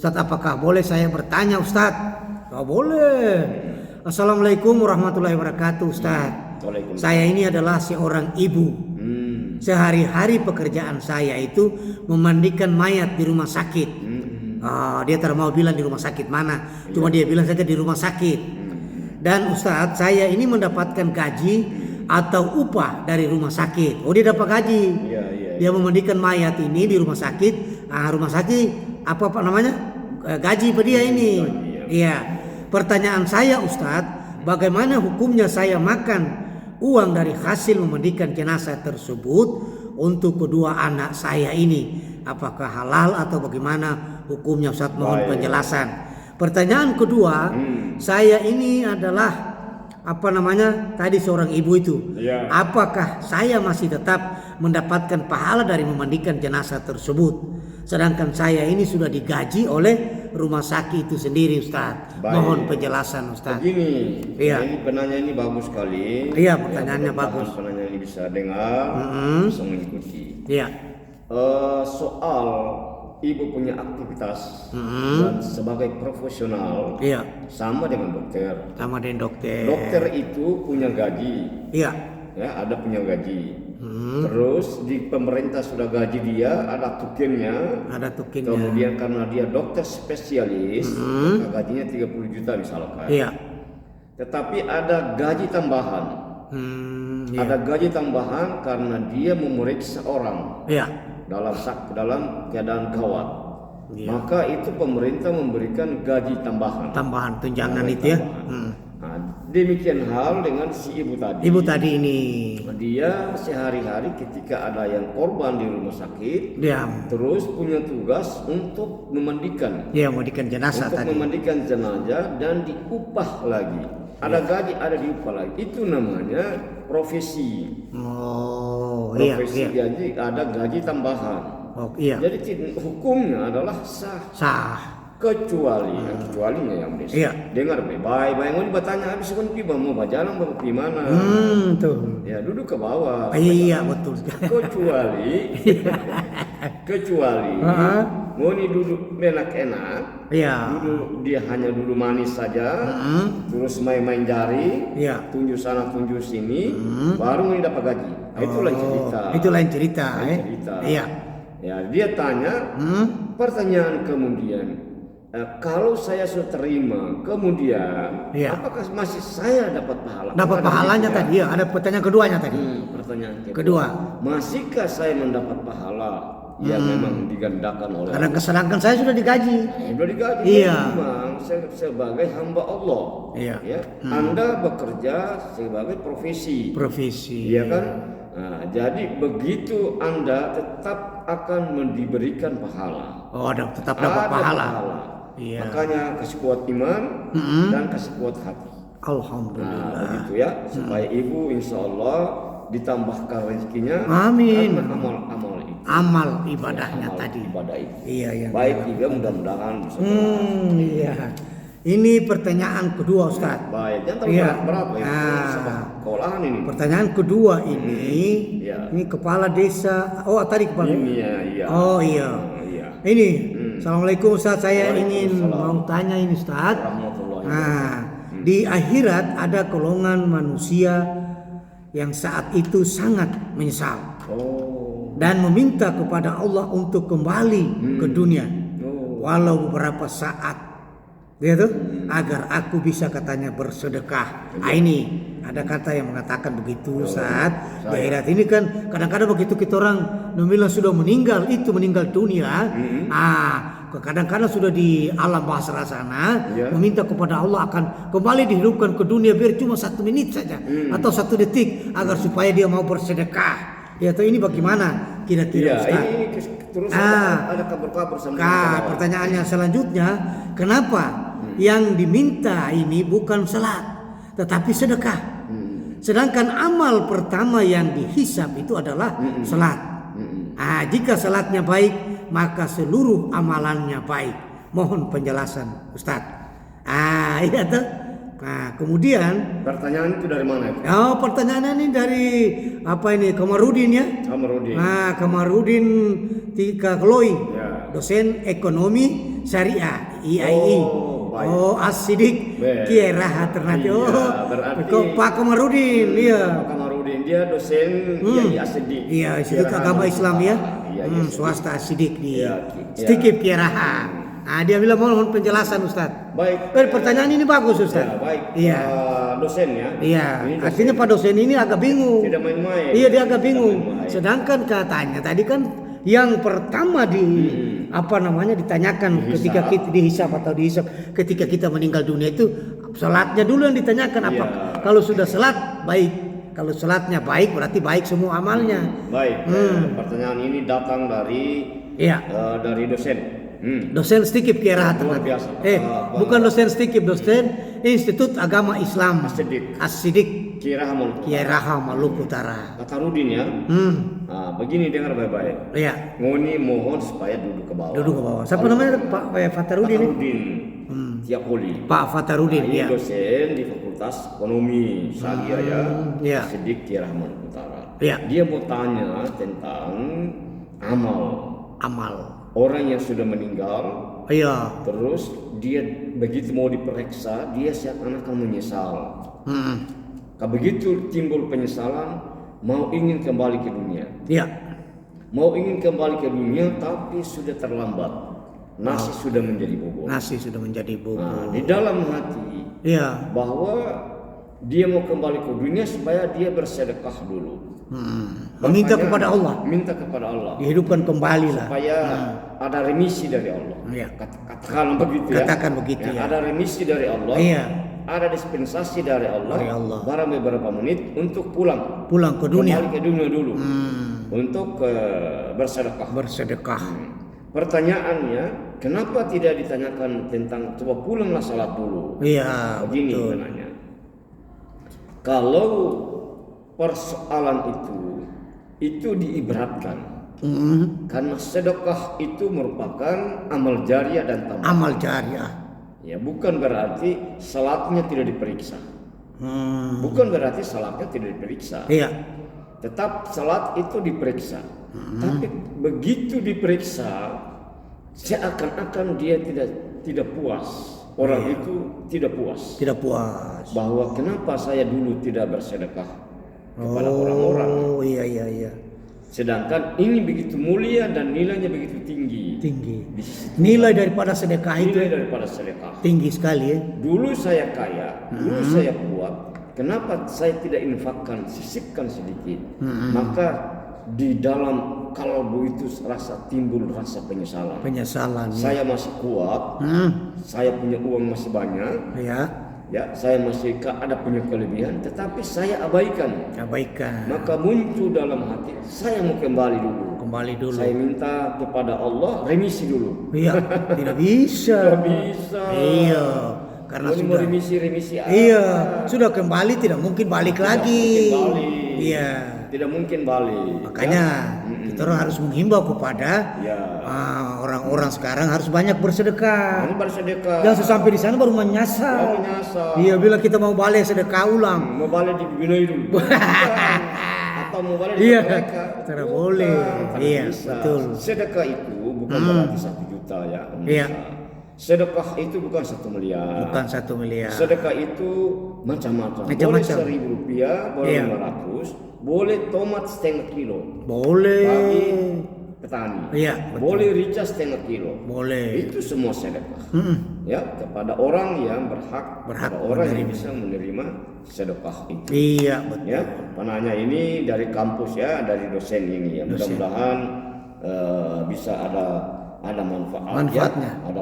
Ustadz, apakah boleh saya bertanya, Ustadz? Oh, boleh. Assalamualaikum warahmatullahi wabarakatuh, Ustadz. Saya ini adalah seorang ibu. Sehari-hari pekerjaan saya itu memandikan mayat di rumah sakit. Dia tak mau bilang di rumah sakit mana, cuma dia bilang saja di rumah sakit. Dan Ustadz, saya ini mendapatkan gaji atau upah dari rumah sakit. Oh, dia dapat gaji. Dia memandikan mayat ini di rumah sakit. Rumah sakit apa namanya? Gaji pada dia ini. Iya. Pertanyaan saya, Ustadz, bagaimana hukumnya saya makan uang dari hasil memandikan jenazah tersebut untuk kedua anak saya ini? Apakah halal atau bagaimana hukumnya, Ustadz? Mohon penjelasan. Pertanyaan kedua, saya ini adalah tadi seorang ibu itu. Apakah saya masih tetap mendapatkan pahala dari memandikan jenazah tersebut? Sedangkan saya ini sudah digaji oleh rumah sakit itu sendiri, Ustaz. Mohon penjelasan, Ustaz. Begini, ini penanya ini bagus sekali. Iya, pertanyaannya bagus. Penanya ini bisa dengar, bisa mengikuti. Iya. Soal ibu punya aktivitas dan sebagai profesional, sama dengan dokter. Sama dengan dokter. Dokter itu punya gaji. Iya. Ya, ada punya gaji. Terus di pemerintah sudah gaji dia, ada tukinnya. Kemudian karena dia dokter spesialis, maka gajinya 30 juta misalkan. Iya. Tetapi ada gaji tambahan. Ada gaji tambahan karena dia memeriksa orang. Iya. Dalam keadaan gawat. Maka itu pemerintah memberikan gaji tambahan. Tambahan tunjangan itu ya. Nah, demikian hal dengan si ibu tadi. Ibu tadi ini. Dia sehari-hari ketika ada yang korban di rumah sakit, terus punya tugas untuk memandikan. Memandikan jenazah untuk tadi. Memandikan jenazah dan diupah lagi. Ada gaji, ada diupah lagi. Itu namanya profesi. Profesi gaji, ada gaji tambahan. Jadi hukumnya adalah sah. Kecualinya yang desa. Dengar baik-baik mau bertanya habis kan piba mau berjalan mau pi mana. Ya duduk ke bawah. Iya betul. Kecuali mau nih duduk enak-enak. Duduk dia hanya duduk manis saja. Terus main-main jari. Tunjuk sana tunjuk sini. Baru mau dapat gaji. Itu lain cerita. Ya dia tanya. Pertanyaan kemudian. Kalau saya sudah terima, kemudian apakah masih saya dapat pahala? Dapat pahalanya tadi, ada pertanyaan keduanya tadi. Pertanyaan kedua. Masihkah saya mendapat pahala? Memang digandakan oleh Allah. Sedangkan saya sudah digaji. Sudah digaji. Memang sebagai hamba Allah. Anda bekerja sebagai profesi. Iya kan? Nah, jadi begitu Anda tetap akan diberikan pahala. Tetap dapat pahala. Makanya kasih kuat iman dan kasih kuat hati. Alhamdulillah. Begitu ya, supaya ibu insya Allah ditambahkan rezekinya. Amin. Karena amal ibadahnya tadi. Ibadah itu. Baik juga mudah-mudahan bisa. Ini pertanyaan kedua, Ustaz. Baik, yang berapa ya? Sekolahan ini. Pertanyaan kedua ini kepala desa. Tadi kepala. Ini. Assalamualaikum Ustaz, saya ingin mau tanya ini Ustaz. Di akhirat ada golongan manusia yang saat itu sangat menyesal dan meminta kepada Allah untuk kembali ke dunia walau beberapa saat, agar aku bisa katanya bersedekah. Ini ada kata yang mengatakan begitu Ustaz. Di akhirat ini kan kadang-kadang begitu kita orang bilang sudah meninggal dunia. Kadang-kadang sudah di alam barzakh sana, meminta kepada Allah akan kembali dihidupkan ke dunia biar cuma 1 menit saja atau 1 detik agar supaya dia mau bersedekah. Ini bagaimana kira-kira Ustaz? Terus ada kabar-kabar sama pertanyaannya selanjutnya, kenapa yang diminta ini bukan salat tetapi sedekah? Sedangkan amal pertama yang dihisab itu adalah salat. Jika salatnya baik, maka seluruh amalannya baik. Mohon penjelasan Ustaz. Kemudian pertanyaan itu dari mana? Pertanyaan ini dari Kamarudin ya. Kamarudin Tika Kloy, dosen ekonomi Syariah, IAI. Oh, As-Siddiq Kiai Rahat Ternate. Iya, Oh, berarti Pak Kamarudin, iya. Pak Kamarudin dia dosen IAI As-Siddiq. Iya, Siddiq agama Islam ya. Iya, Swasta Siddiq di Iya, Sedikit Kiai Rahat. Nah, dia bilang mohon penjelasan Ustaz. Baik. Pertanyaan ini bagus Ustaz. Ya, baik. Iya. Dosen ya. Iya. Ini dosen. Artinya Pak dosen ini agak bingung. Tidak main-main. Iya, dia agak bingung. Main-main. Sedangkan katanya tadi kan yang pertama ditanyakan ketika kita dihisab ketika kita meninggal dunia itu salatnya dulu yang ditanyakan apa. Kalau sudah salat baik. Kalau salatnya baik berarti baik semua amalnya. Baik. Pertanyaan ini datang dari dari dosen. Dosen Sedikit Kiai Rahat. Luar biasa. Bukan dosen Sedikit, dosen Institut Agama Islam As-Siddiq Kiai Raha Maluku Utara. Katarudin ya. Begini dengar baik-baik. Iya. Ngoni mohon supaya duduk ke bawah. Duduk ke bawah. Siapa namanya Pak Fatarudin? Fatarudin. Tiapoli. Pak Fatarudin. Ini dosen di Fakultas Ekonomi Syariah ya. As-Siddiq Kiai Raha Maluku Utara. Iya. Dia mau tanya tentang amal. Orang yang sudah meninggal, terus dia begitu mau diperiksa, dia seakan-akan menyesal. Begitu timbul penyesalan, mau ingin kembali ke dunia. Iya. Mau ingin kembali ke dunia, tapi sudah terlambat. Nasi sudah menjadi bubur. Nah, di dalam hati, bahwa dia mau kembali ke dunia supaya dia bersedekah dulu. Meminta kepada Allah. Minta kepada Allah. Dihidupkan kembali lah. Supaya ada remisi dari Allah. Katakan begitu ya. Katakan begitu ya. Ada remisi dari Allah. Iya. Ada dispensasi dari Allah. Barang beberapa menit untuk pulang ke dunia. Kembali ke dunia dulu. Untuk bersedekah. Pertanyaannya, kenapa tidak ditanyakan tentang coba pulanglah salat dulu? Iya. Begini sebenarnya. Kalau persoalan itu diibaratkan karena sedekah itu merupakan amal jariah dan tambahan. Amal jariah. Ya, bukan berarti salatnya tidak diperiksa. Bukan berarti salatnya tidak diperiksa. Iya. Tetap salat itu diperiksa. Tapi begitu diperiksa, seakan-akan dia tidak puas. Orang itu tidak puas. Bahwa kenapa saya dulu tidak bersedekah kepada orang-orang. Iya. Sedangkan ini begitu mulia dan nilainya begitu tinggi. Nilai daripada sedekah itu. Tinggi sekali ya. Dulu saya kaya, dulu saya kuat. Kenapa saya tidak infakkan, sisipkan sedikit? Maka di dalam kalbu itu timbul rasa penyesalan. Saya masih kuat, saya punya uang masih banyak. Ya, saya masih ada punya kelebihan, tetapi saya abaikan. Maka muncul dalam hati, saya mau kembali dulu. Saya minta kepada Allah remisi dulu. Iya, tidak bisa. Iya, karena sudah remisi. Iya, sudah kembali tidak mungkin balik lagi. Iya. Tidak mungkin balik. Makanya kita harus menghimbau kepada orang-orang sekarang harus banyak bersedekah. Jangan sampai di sana baru menyasar. Iya, bila kita mau balik sedekah ulang. Mau balik di Binoi dulu. Atau mau balik di mereka. Tidak boleh. Iya, betul. Sedekah itu bukan berarti 1 juta ya. Iya. Sedekah itu bukan 1 miliar. Sedekah itu macam-macam. Boleh 1.000 rupiah, boleh 500. Boleh tomat setengah kilo. Boleh. Bagi petani. Iya. Boleh rica setengah kilo. Boleh. Itu semua sedekah. Ya, kepada orang yang berhak orang yang bisa menerima sedekah itu. Iya, betul. Ya, penanya ini dari kampus ya, dari dosen ini ya. Mudah-mudahan bisa ada manfaatnya. Ada